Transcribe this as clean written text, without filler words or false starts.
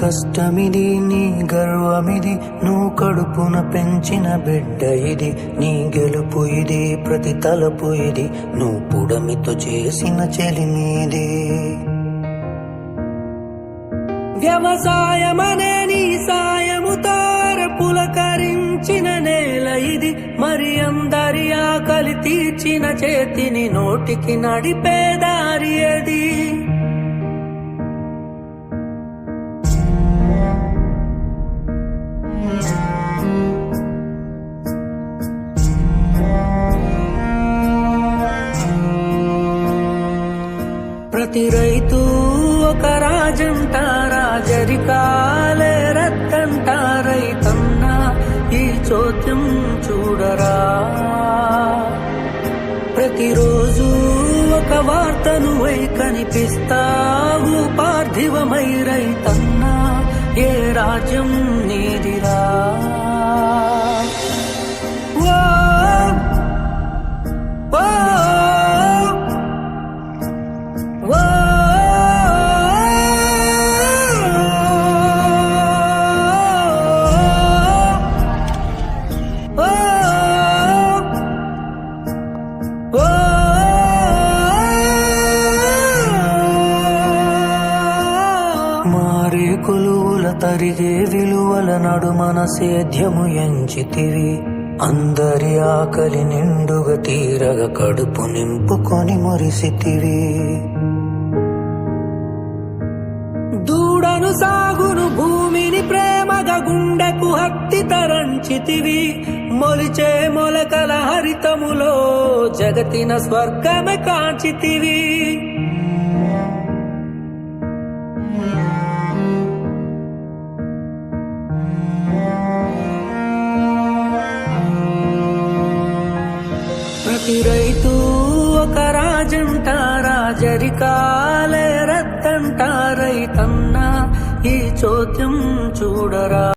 కష్టమిది నీ గర్వమిది నువ్వు కడుపున పెంచిన బిడ్డ ఇది నీ గెలుపు ఇది ప్రతి తలపు ఇది నువ్వు పుడమితో చేసిన చెలిమీది వ్యవసాయమనే నీ సాయముతో పులకరించిన నేల ఇది మరి అందరి ఆకలి తీర్చిన చేతిని నోటికి నడిపే దారి అది ప్రతి రైతు ఒక రాజంట రాజరికాలే రత్తంట రైతన్నా ఈ చోద్యం చూడరా ప్రతిరోజు ఒక వార్తను వై కనిపిస్తావు పార్థివమై రైతన్నా ఏ రాజ్యం నీదిరా మారే కొలువుల తరిగే విలువల నడుమన సేద్యము ఎంచితివి అందరి ఆకలి నిండుగా తీరగా కడుపు నింపుకొని మురిసితివి దూడను సాగును భూమిని ప్రేమగా గుండెకు హత్తి తరంచితివి మొలిచే మొలకల హరితములో జగతిన స్వర్గమే కాంచితివి ప్రతి రైతు ఒక రాజంట రాజరికాలే రద్దంట రైతన్నా ఈ చోద్యం చూడరా